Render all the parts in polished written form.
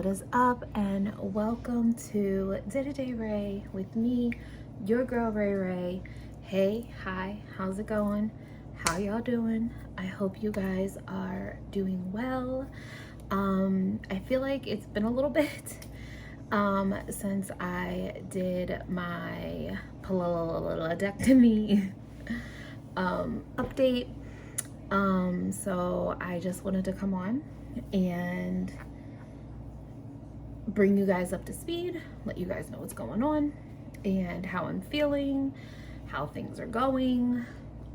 What is up, and welcome to Day-to-Day Ray with me, your girl Ray. Hey, hi, how's it going? How y'all doing? I hope you guys are doing well. I feel like it's been a little bit since I did my panniculectomy update. So I just wanted to come on and bring you guys up to speed, let you guys know what's going on and how I'm feeling, how things are going,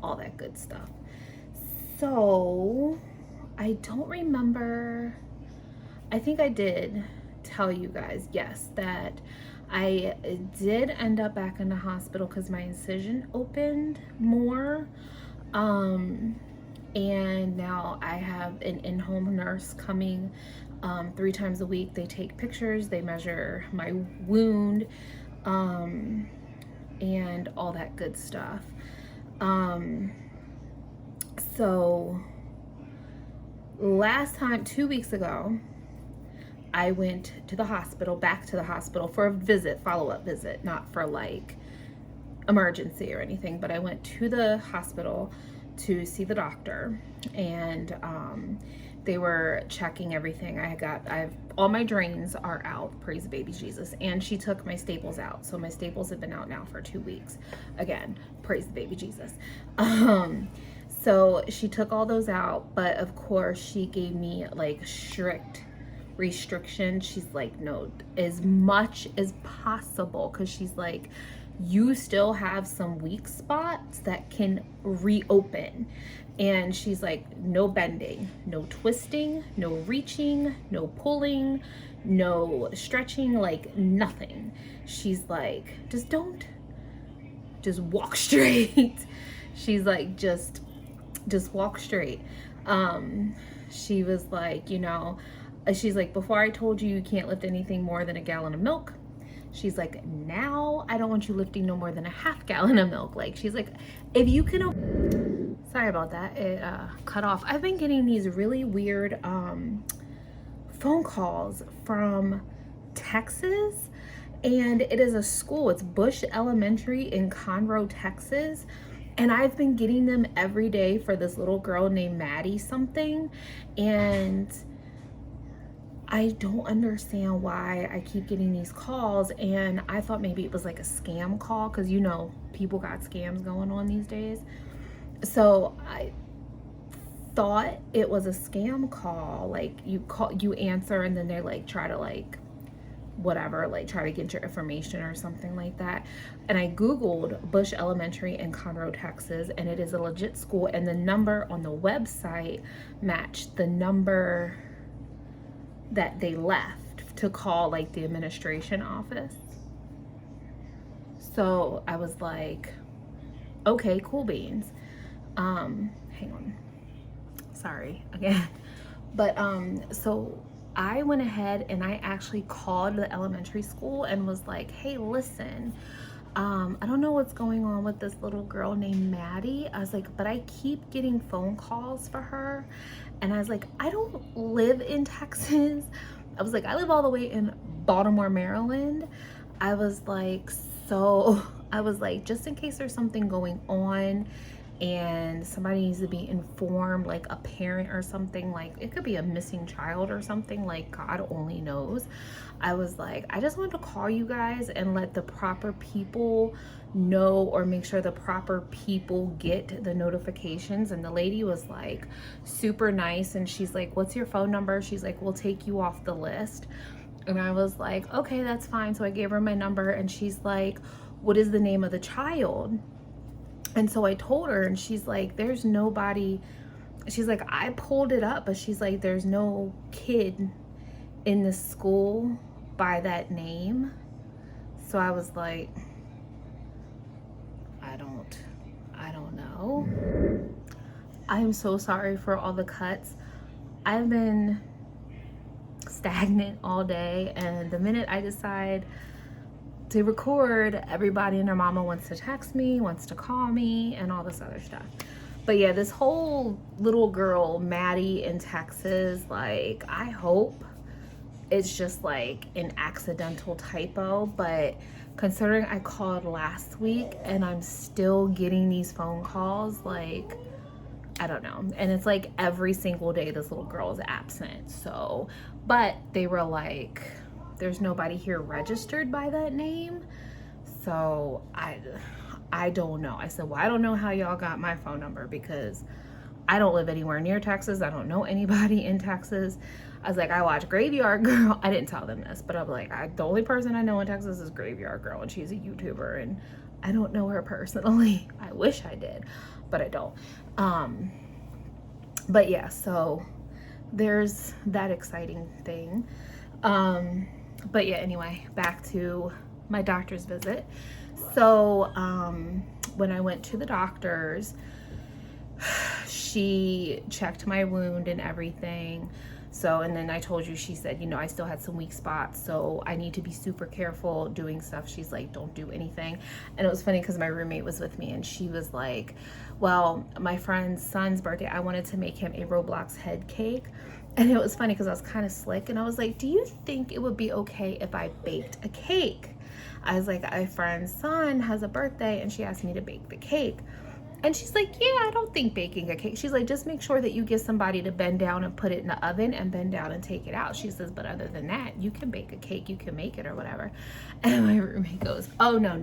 all that good stuff. So I don't remember, I think I did tell you guys, yes, that I did end up back in the hospital because my incision opened more. And now I have an in-home nurse coming 3 times a week. They take pictures, they measure my wound, and all that good stuff. So last time, 2 weeks ago, I went to the hospital, back to the hospital for a visit, follow-up visit, not for like emergency or anything, but I went to the hospital to see the doctor, and they were checking everything. I've all my drains are out, praise baby Jesus, and she took my staples out. So my staples have been out now for 2 weeks. Again, praise the baby Jesus. So she took all those out, but of course she gave me like strict restriction. She's like, no, as much as possible, because she's like, you still have some weak spots that can reopen. And she's like, no bending, no twisting, no reaching, no pulling, no stretching, like nothing. She's like, just walk straight. She's like, just walk straight. She was like, she's like, before I told you can't lift anything more than a gallon of milk. She's like, now I don't want you lifting no more than a half gallon of milk. Like, she's like, if you can, sorry about that, it cut off. I've been getting these really weird phone calls from Texas, and it is a school. It's Bush Elementary in Conroe, Texas. And I've been getting them every day for this little girl named Maddie something. And I don't understand why I keep getting these calls, and I thought maybe it was like a scam call, because people got scams going on these days. So I thought it was a scam call, like you answer and then they like try to like whatever, like try to get your information or something like that. And I googled Bush Elementary in Conroe, Texas, and it is a legit school, and the number on the website matched the number that they left to call like the administration office. So I was like, okay, cool beans. Hang on, sorry again. But so I went ahead and I actually called the elementary school and was like, hey, listen, I don't know what's going on with this little girl named Maddie. I was like, but I keep getting phone calls for her. And I was like, I don't live in Texas. I was like, I live all the way in Baltimore, Maryland. I was like, just in case there's something going on and somebody needs to be informed, like a parent or something, like it could be a missing child or something, like God only knows. I was like, I just wanted to call you guys and let the proper people know, or make sure the proper people get the notifications. And the lady was like super nice, and she's like, what's your phone number? She's like, we'll take you off the list. And I was like, okay, that's fine. So I gave her my number, and she's like, what is the name of the child? And so I told her, and she's like, there's nobody. She's like, I pulled it up, but she's like, there's no kid in the school by that name. So I was like, I don't know. I'm so sorry for all the cuts. I've been stagnant all day, and the minute I decide to record, everybody and their mama wants to text me, wants to call me, and all this other stuff. But yeah, this whole little girl, Maddie in Texas, like, I hope it's just like an accidental typo. But considering I called last week and I'm still getting these phone calls, like, I don't know. And it's like every single day this little girl is absent. So, but they were like, there's nobody here registered by that name. So I don't know. I said, well, I don't know how y'all got my phone number because I don't live anywhere near Texas. I don't know anybody in Texas. I was like, I watch Graveyard Girl. I didn't tell them this, but I'm like, the only person I know in Texas is Graveyard Girl, and she's a YouTuber, and I don't know her personally. I wish I did, but I don't. But yeah, so there's that exciting thing. But yeah, anyway, back to my doctor's visit. So when I went to the doctor's, she checked my wound and everything. So, and then I told you, she said, you know, I still had some weak spots, so I need to be super careful doing stuff. She's like, don't do anything. And it was funny because my roommate was with me and she was like, well, my friend's son's birthday, I wanted to make him a Roblox head cake. And it was funny because I was kind of slick and I was like, do you think it would be okay if I baked a cake? I was like, my friend's son has a birthday and she asked me to bake the cake. And she's like, yeah, I don't think baking a cake. She's like, just make sure that you get somebody to bend down and put it in the oven and bend down and take it out. She says, but other than that, you can bake a cake, you can make it or whatever. And my roommate goes, oh, no.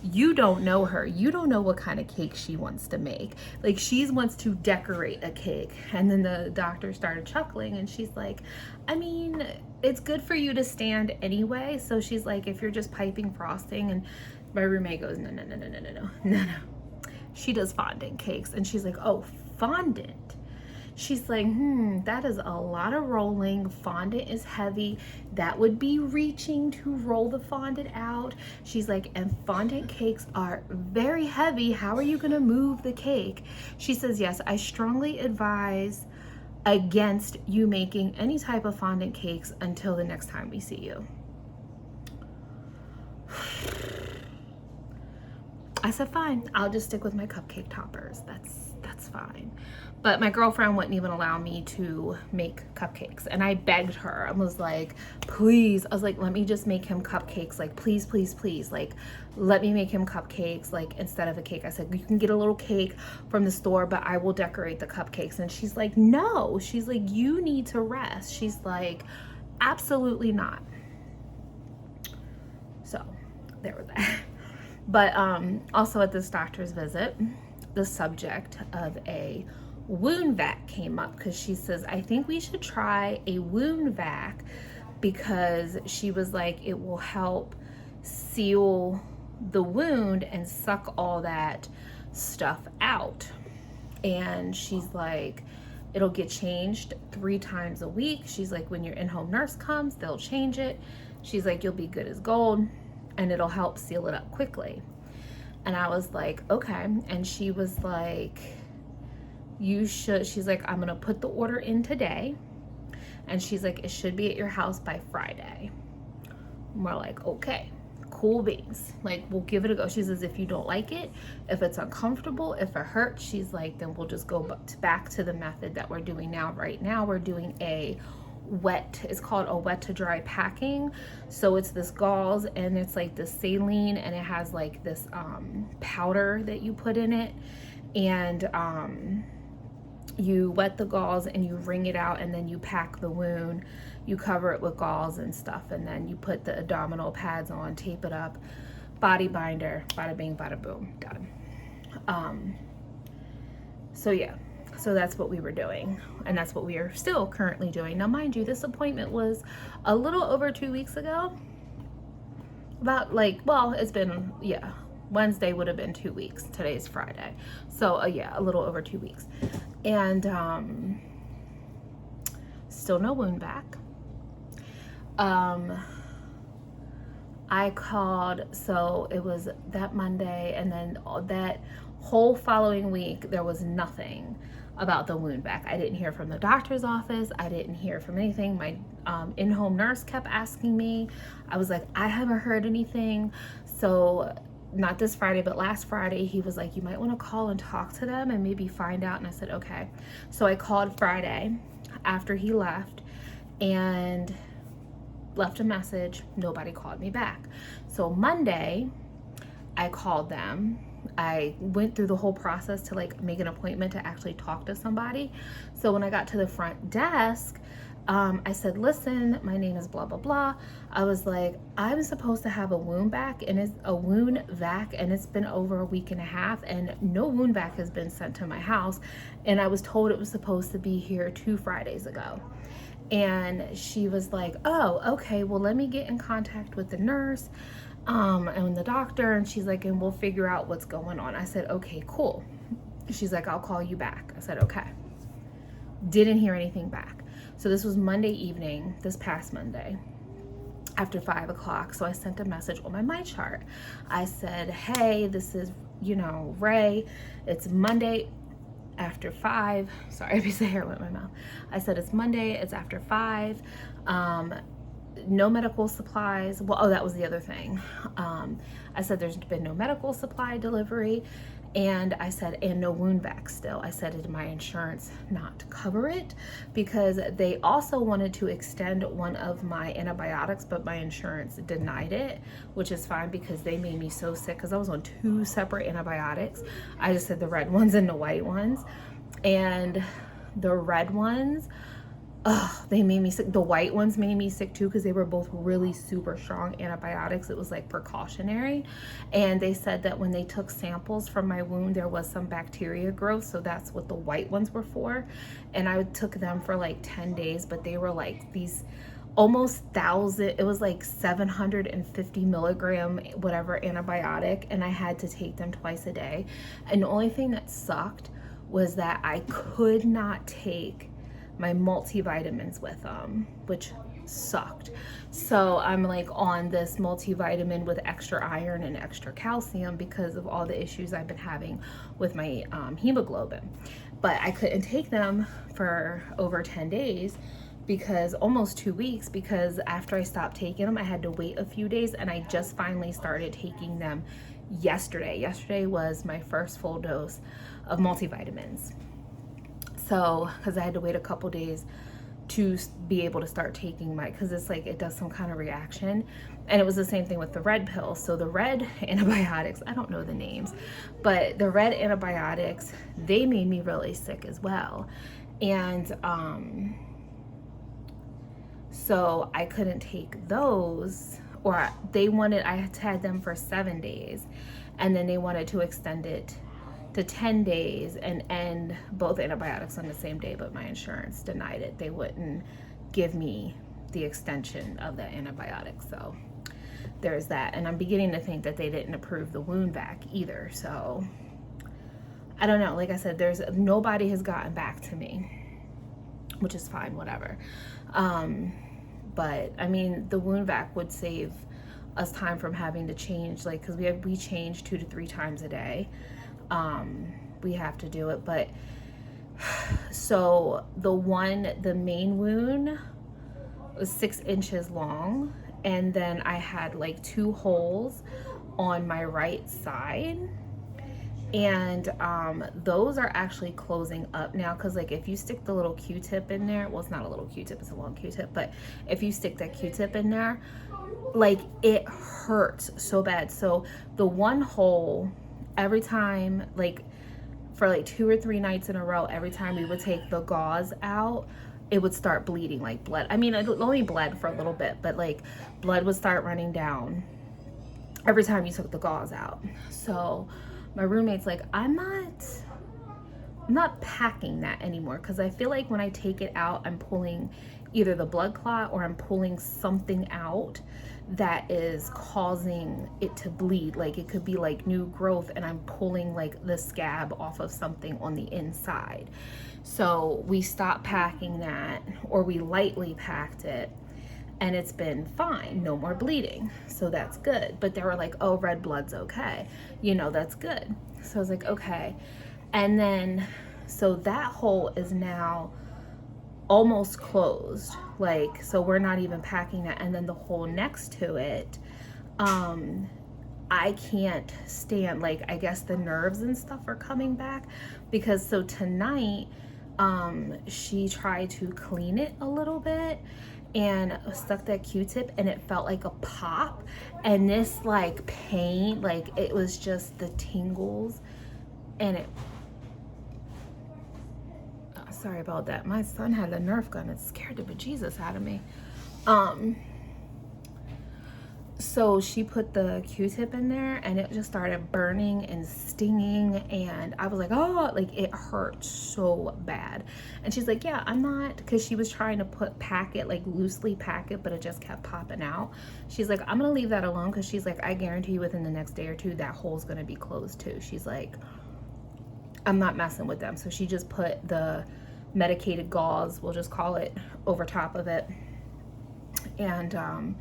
You don't know her. You don't know what kind of cake she wants to make. Like, she wants to decorate a cake. And then the doctor started chuckling and she's like, I mean, it's good for you to stand anyway. So she's like, if you're just piping frosting. And my roommate goes, no. She does fondant cakes. And she's like, oh, fondant. She's like, that is a lot of rolling. Fondant is heavy. That would be reaching to roll the fondant out. She's like, and fondant cakes are very heavy. How are you going to move the cake? She says, yes, I strongly advise against you making any type of fondant cakes until the next time we see you. I said, fine, I'll just stick with my cupcake toppers. That's fine. But my girlfriend wouldn't even allow me to make cupcakes. And I begged her. I was like, please. I was like, let me just make him cupcakes. Like, please. Like, let me make him cupcakes, like, instead of a cake. I said, you can get a little cake from the store, but I will decorate the cupcakes. And she's like, no. She's like, you need to rest. She's like, absolutely not. So, there was that. But also at this doctor's visit, the subject of a wound vac came up because she says, I think we should try a wound vac because she was like, it will help seal the wound and suck all that stuff out. And she's like, it'll get changed 3 times a week. She's like, when your in-home nurse comes, they'll change it. She's like, you'll be good as gold. And it'll help seal it up quickly. And I was like, okay. And she was like, you should, she's like, I'm gonna put the order in today. And she's like, it should be at your house by Friday. And we're like, okay, cool beans. Like, we'll give it a go. She says, if you don't like it, if it's uncomfortable, if it hurts, she's like, then we'll just go back to the method that we're doing now. Right now, we're doing a wet, it's called a wet to dry packing. So it's this gauze and it's like this saline and it has like this powder that you put in it, and you wet the gauze and you wring it out, and then you pack the wound, you cover it with gauze and stuff, and then you put the abdominal pads on, tape it up, body binder, bada bing bada boom, done. So yeah, so that's what we were doing, and that's what we are still currently doing. Now, mind you, this appointment was a little over 2 weeks ago. About like, well, it's been, yeah, Wednesday would have been 2 weeks. Today's Friday. So yeah, a little over 2 weeks. And still no wound back. I called, so it was that Monday, and then that whole following week, there was nothing about the wound vac. I didn't hear from the doctor's office. I didn't hear from anything. My in-home nurse kept asking me. I was like, I haven't heard anything. So not this Friday, but last Friday, he was like, you might want to call and talk to them and maybe find out. And I said, okay. So I called Friday after he left and left a message. Nobody called me back. So Monday, I called them. I went through the whole process to like make an appointment to actually talk to somebody. So when I got to the front desk, I said, listen, my name is blah, blah, blah. I was like, I'm supposed to have a wound vac and it's been over a week and a half and no wound vac has been sent to my house. And I was told it was supposed to be here 2 Fridays ago. And she was like, oh, okay, well, let me get in contact with the nurse and the doctor. And she's like, and we'll figure out what's going on. I said, okay, cool. She's like, I'll call you back. I said, okay. Didn't hear anything back. So this was Monday evening, this past Monday, after 5 o'clock. So I sent a message on my MyChart. I said, hey, this is, Ray. It's Monday after 5. Sorry, I piece of hair went in my mouth. I said, it's Monday, it's after 5. No medical supplies. Well, that was the other thing. I said, there's been no medical supply delivery. And I said, and no wound vac still. I said, did my insurance not cover it? Because they also wanted to extend one of my antibiotics, but my insurance denied it, which is fine because they made me so sick because I was on 2 separate antibiotics. I just said the red ones and the white ones. And the red ones, they made me sick. The white ones made me sick too because they were both really super strong antibiotics. It was like precautionary. And they said that when they took samples from my wound, there was some bacteria growth. So that's what the white ones were for. And I took them for like 10 days, but they were like these almost 1,000, it was like 750 milligram, whatever antibiotic. And I had to take them twice a day. And the only thing that sucked was that I could not take my multivitamins with them, which sucked. So I'm like on this multivitamin with extra iron and extra calcium because of all the issues I've been having with my hemoglobin. But I couldn't take them for over 10 days because almost 2 weeks, because after I stopped taking them, I had to wait a few days and I just finally started taking them yesterday. Yesterday was my first full dose of multivitamins. So, because I had to wait a couple days to be able to start taking because it's like it does some kind of reaction. And it was the same thing with the red pill. So the red antibiotics, I don't know the names, but the red antibiotics, they made me really sick as well. And so I couldn't take those, or I had them for 7 days, and then they wanted to extend it to 10 days and end both antibiotics on the same day, but my insurance denied it. They wouldn't give me the extension of the antibiotics. So there's that. And I'm beginning to think that they didn't approve the wound vac either. So I don't know. Like I said, nobody has gotten back to me, which is fine, whatever. But I mean, the wound vac would save us time from having to change, like, because we change 2 to 3 times a day. We have to do it, but so the main wound was 6 inches long, and then I had like 2 holes on my right side, and those are actually closing up now, because like if you stick the little Q-tip in there, well, it's not a little Q-tip, it's a long Q-tip, but if you stick that Q-tip in there, like it hurts so bad. So the one hole, every time, like for like 2 or 3 nights in a row, every time we would take the gauze out, it would start bleeding, like blood. I mean, it only bled for a little bit, but like blood would start running down every time you took the gauze out. So my roommate's like, I'm not packing that anymore, because I feel like when I take it out, I'm pulling either the blood clot or I'm pulling something out that is causing it to bleed. Like it could be like new growth, and I'm pulling like the scab off of something on the inside. So we stopped packing that, or we lightly packed it, and it's been fine, no more bleeding. So that's good. But they were like, oh, red blood's okay, that's good. So I was like, okay. And then so that hole is now almost closed, like, so we're not even packing that. And then the hole next to it, I can't stand, like, I guess the nerves and stuff are coming back, because so tonight she tried to clean it a little bit and stuck that Q-tip, and it felt like a pop, and this like pain, like it was just the tingles, and it, sorry about that, my son had a Nerf gun. It scared the bejesus out of me. So she put the Q-tip in there, and it just started burning and stinging, and I was like, oh, like it hurt so bad. And she's like, yeah, I'm not, because she was trying to pack it, like loosely pack it, but it just kept popping out. She's like, I'm gonna leave that alone, because she's like, I guarantee you within the next day or two that hole's gonna be closed too. She's like, I'm not messing with them. So she just put the medicated gauze, we'll just call it, over top of it. And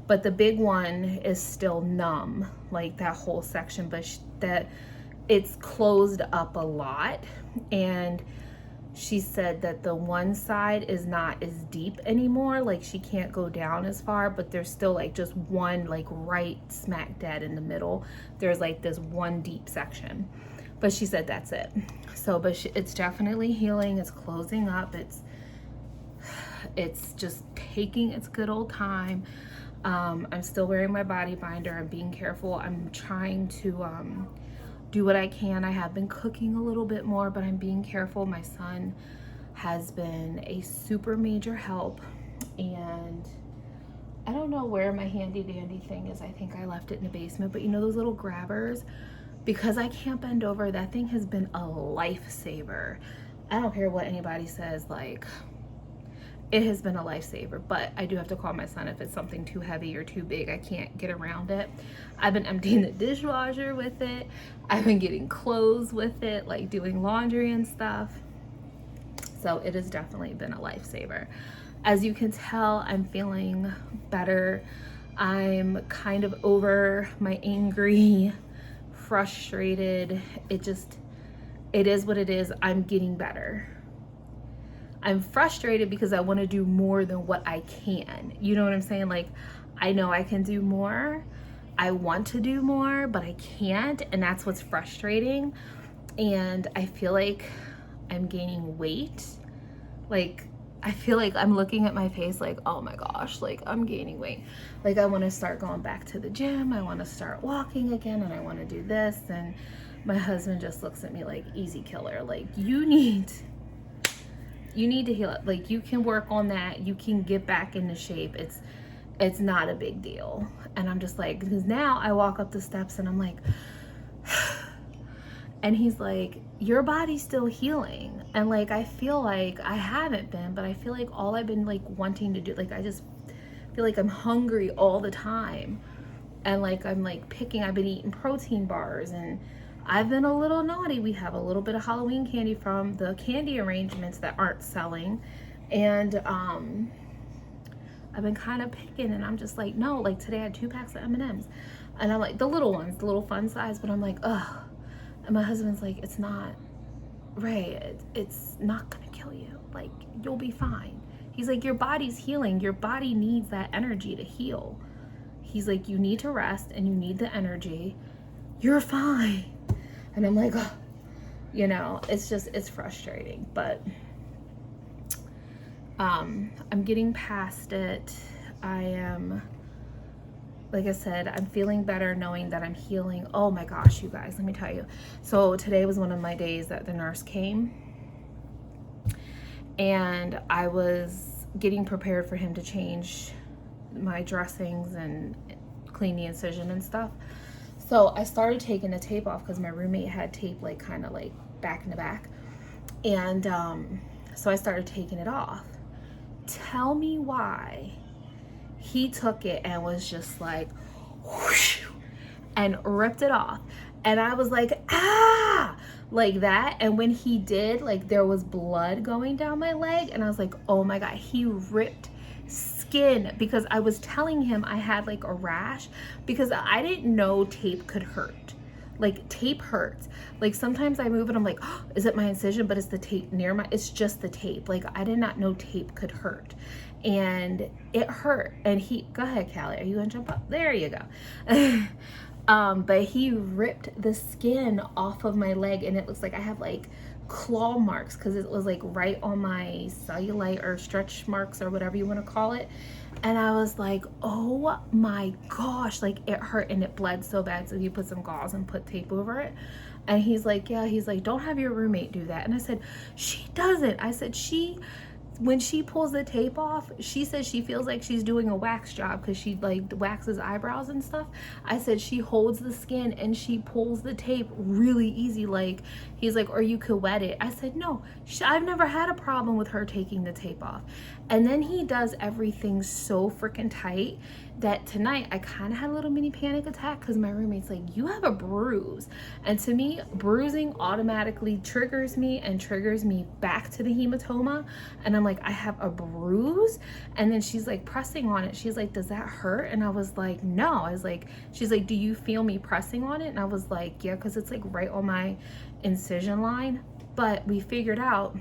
but the big one is still numb, like that whole section, but that it's closed up a lot. And she said that the one side is not as deep anymore, like she can't go down as far, but there's still like just one, like right smack dead in the middle, there's like this one deep section. But she said that's it. So, but it's definitely healing, it's closing up, it's just taking its good old time. I'm still wearing my body binder. I'm being careful. I'm trying to do what I can. I have been cooking a little bit more, but I'm being careful. My son has been a super major help, and I don't know where my handy dandy thing is. I think I left it in the basement, but you know those little grabbers? Because I can't bend over, that thing has been a lifesaver. I don't care what anybody says, like, it has been a lifesaver, but I do have to call my son if it's something too heavy or too big. I can't get around it. I've been emptying the dishwasher with it. I've been getting clothes with it, like doing laundry and stuff. So it has definitely been a lifesaver. As you can tell, I'm feeling better. I'm kind of over my angry, frustrated. It is what it is. I'm getting better. I'm frustrated because I want to do more than what I can. You know what I'm saying? Like, I know I can do more. I want to do more, but I can't. And that's what's frustrating. And I feel like I'm gaining weight. Like, I feel like I'm looking at my face like, oh my gosh, like I'm gaining weight. Like I want to start going back to the gym. I want to start walking again, and I want to do this. And my husband just looks at me like, easy killer. Like, you need to heal it. Like, you can work on that. You can get back into shape. It's not a big deal. And I'm just like, because now I walk up the steps and I'm like, and he's like, your body's still healing. And like, I feel like I haven't been, but I feel like all I've been like wanting to do, like, I just feel like I'm hungry all the time. And like, I'm like I've been eating protein bars, and I've been a little naughty. We have a little bit of Halloween candy from the candy arrangements that aren't selling. And I've been kind of picking, and I'm just like, no, like today I had 2 packs of M&Ms. And I'm like, the little ones, the little fun size, but I'm like, ugh. And my husband's like, it's not, Ray, it's not gonna kill you. Like, you'll be fine. He's like, your body's healing. Your body needs that energy to heal. He's like, you need to rest and you need the energy. You're fine. And I'm like, oh, you know, it's frustrating, but I'm getting past it. I am, like I said, I'm feeling better knowing that I'm healing. Oh my gosh, you guys, let me tell you. So today was one of my days that the nurse came, and I was getting prepared for him to change my dressings and clean the incision and stuff. So I started taking the tape off because my roommate had tape like kind of like back in the back. And so I started taking it off. Tell me why he took it and was just like, whoosh, and ripped it off. And I was like, ah, like that. And when he did, like there was blood going down my leg. And I was like, oh my God, he ripped skin, because I was telling him I had like a rash, because I didn't know tape could hurt. Like, tape hurts. Like, sometimes I move and I'm like, oh, is it my incision? But it's the tape near my, it's just the tape. Like, I did not know tape could hurt. And it hurt. And he, go ahead, Callie, are you gonna jump up? There you go. But he ripped the skin off of my leg, and it looks like I have like claw marks because it was like right on my cellulite or stretch marks or whatever you want to call it. And I was like, oh my gosh, like it hurt and it bled so bad. So he put some gauze and put tape over it. And he's like, yeah, he's like, don't have your roommate do that. And I said, she doesn't. I said, when she pulls the tape off, she says she feels like she's doing a wax job because she like waxes eyebrows and stuff. I said she holds the skin and she pulls the tape really easy. Like, he's like, or you could wet it. I said, no, I've never had a problem with her taking the tape off. And then he does everything so freaking tight that tonight I kind of had a little mini panic attack because my roommate's like, you have a bruise. And to me, bruising automatically triggers me and triggers me back to the hematoma. And I'm like, I have a bruise. And then she's like pressing on it. She's like, does that hurt? And I was like, no. I was like, she's like, do you feel me pressing on it? And I was like, yeah, because it's like right on my incision line. But we figured out,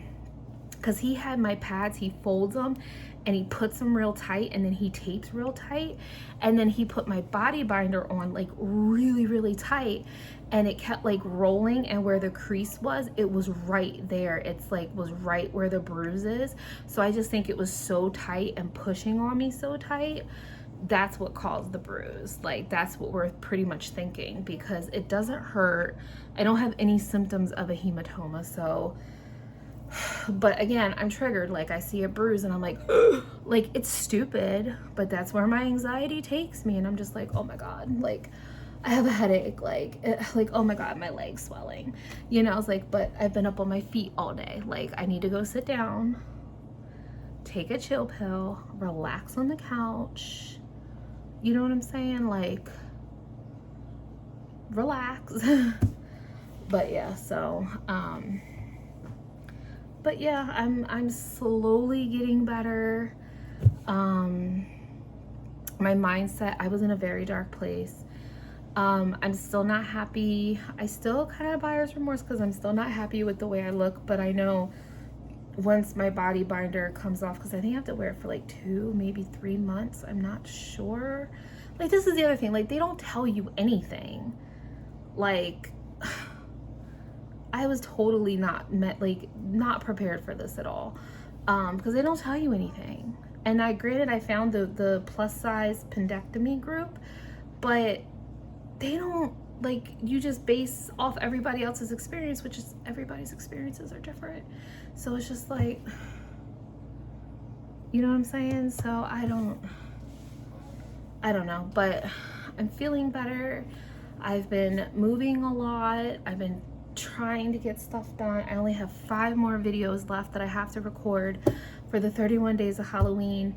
because he had my pads, he folds them and he puts them real tight, and then he tapes real tight, and then he put my body binder on like really, really tight, and it kept like rolling, and where the crease was, it was right there. It's like was right where the bruise is. So I just think it was so tight and pushing on me so tight. That's what caused the bruise. Like, that's what we're pretty much thinking, because it doesn't hurt. I don't have any symptoms of a hematoma, so. But again, I'm triggered. Like, I see a bruise and I'm like, like, it's stupid, but that's where my anxiety takes me. And I'm just like, oh my God, like, I have a headache. Like, oh my God, my leg's swelling. You know, I was like, but I've been up on my feet all day. Like, I need to go sit down, take a chill pill, relax on the couch. You know what I'm saying? Like, relax. But yeah, so, but yeah, I'm slowly getting better. My mindset, I was in a very dark place. I'm still not happy. I still kind of have buyer's remorse because I'm still not happy with the way I look, but I know once my body binder comes off, because I think I have to wear it for like 2, maybe 3 months. I'm not sure. Like, this is the other thing. Like, they don't tell you anything. Like, I was totally not prepared for this at all, because they don't tell you anything. And granted, I found the plus size Panniculectomy group, but they don't, like, you just base off everybody else's experience, which is everybody's experiences are different. So it's just like, you know what I'm saying? So I don't know, but I'm feeling better. I've been moving a lot. I've been trying to get stuff done. I only have 5 more videos left that I have to record for the 31 days of Halloween.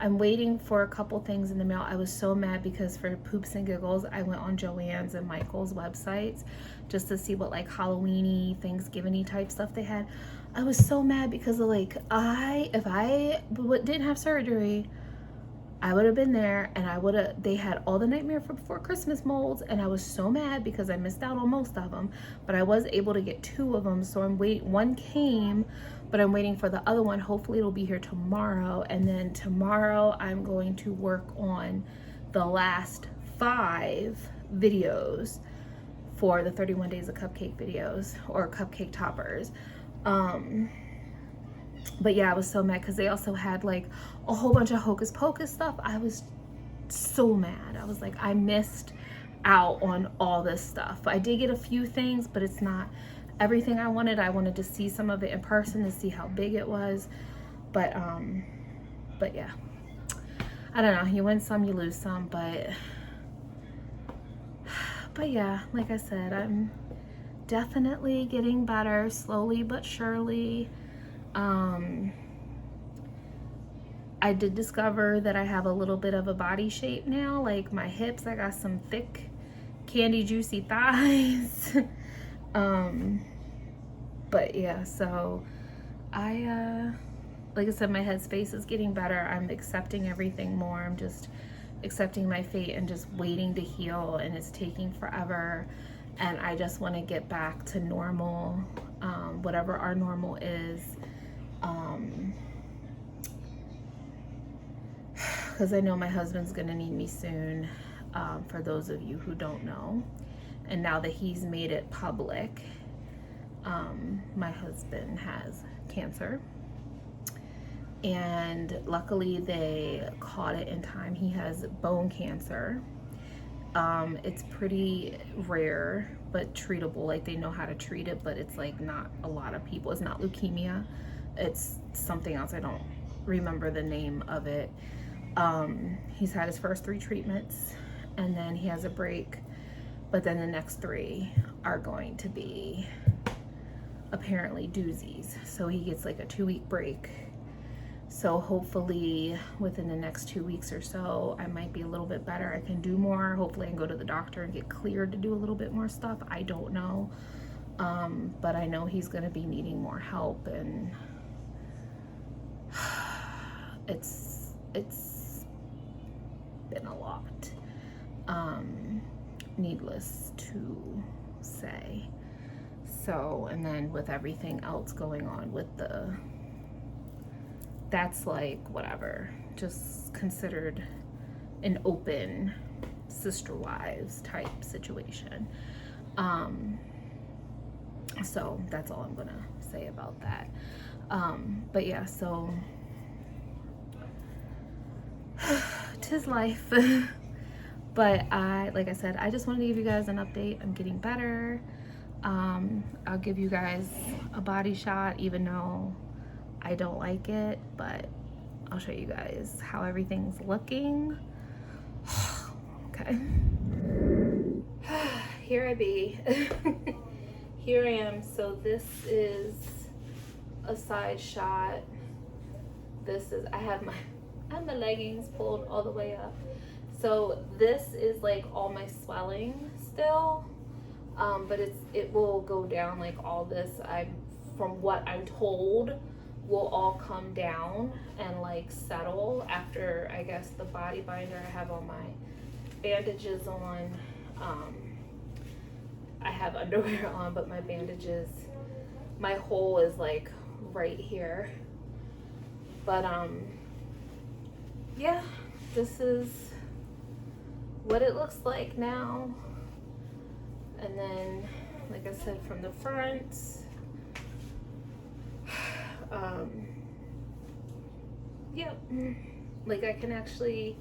I'm waiting for a couple things in the mail. I was so mad because for poops and giggles, I went on Joann's and Michael's websites just to see what like Halloween-y, Thanksgiving-y type stuff they had. I was so mad because of like, if I didn't have surgery, I would have been there, and they had all the Nightmare Before Christmas molds, and I was so mad because I missed out on most of them, but I was able to get 2 of them, so I'm waiting. One came, but I'm waiting for the other one. Hopefully it'll be here tomorrow, and then tomorrow I'm going to work on the last 5 videos for the 31 days of cupcake videos, or cupcake toppers. But yeah, I was so mad because they also had like a whole bunch of hocus pocus stuff. I was so mad. I was like, I missed out on all this stuff. I did get a few things, but it's not everything I wanted. I wanted to see some of it in person to see how big it was. But yeah, I don't know. You win some, you lose some, but yeah, like I said, I'm definitely getting better, slowly but surely. I did discover that I have a little bit of a body shape now, like my hips. I got some thick, candy, juicy thighs. But yeah, so like I said, my headspace is getting better. I'm accepting everything more. I'm just accepting my fate and just waiting to heal, and it's taking forever. And I just want to get back to normal, whatever our normal is. because I know my husband's gonna need me soon, for those of you who don't know. And now that he's made it public, my husband has cancer. And luckily they caught it in time. He has bone cancer. It's pretty rare, but treatable. Like, they know how to treat it, but it's like not a lot of people. It's not leukemia. It's something else. I don't remember the name of it. He's had his first 3 treatments, and then he has a break, but then the next 3 are going to be apparently doozies. So he gets like a 2-week break. So hopefully within the next 2 weeks or so, I might be a little bit better. I can do more. Hopefully I can go to the doctor and get cleared to do a little bit more stuff. I don't know. But I know he's going to be needing more help, and it's been a lot, needless to say. So, and then with everything else going on with that's like whatever, just considered an open sister wives type situation. So that's all I'm gonna say about that. But yeah, so 'tis life. But like I said, I just wanted to give you guys an update. I'm getting better. I'll give you guys a body shot, even though I don't like it, but I'll show you guys how everything's looking. Okay. Here I be. Here I am. So this is a side shot. This is, I have my leggings pulled all the way up. So this is like all my swelling still, but it will go down. Like all this, from what I'm told, will all come down and like settle after, I guess, the body binder. I have all my bandages on. I have underwear on, but my bandages, my hole is like right here. But yeah, this is what it looks like now. And then, like I said, from the front, yep, like I can actually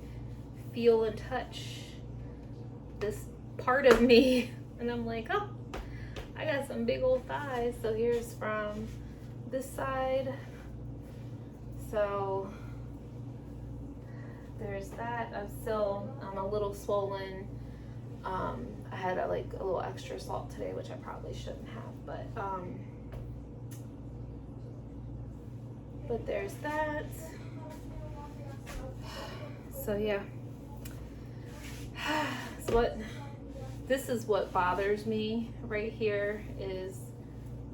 feel and touch this part of me, and I'm like, oh, I got some big old thighs. So here's from this side. So there's that. I'm a little swollen. I had a little extra salt today, which I probably shouldn't have, but there's that. So yeah, this is what bothers me right here, is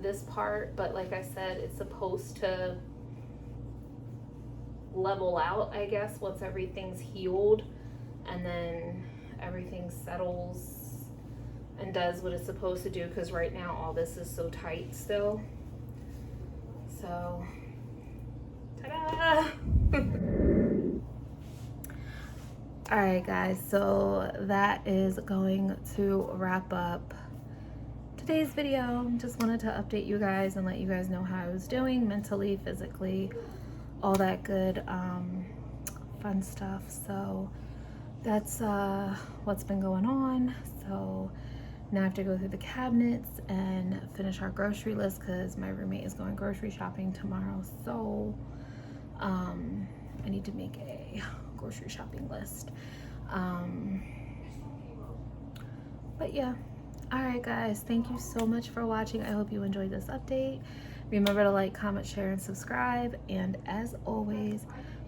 this part. But like I said, it's supposed to level out, I guess, once everything's healed, and then everything settles and does what it's supposed to do, because right now all this is so tight still. So ta-da! All right guys, so that is going to wrap up today's video. Just wanted to update you guys and let you guys know how I was doing mentally, physically, all that good fun stuff. So that's what's been going on. So now I have to go through the cabinets and finish our grocery list, because my roommate is going grocery shopping tomorrow. So I need to make a grocery shopping list. But yeah, all right guys, thank you so much for watching. I hope you enjoyed this update. Remember to like, comment, share, and subscribe. And as always,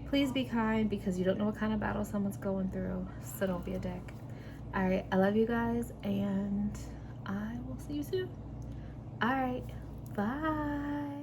please be kind, because you don't know what kind of battle someone's going through. So don't be a dick. All right, I love you guys, and I will see you soon. All right, bye.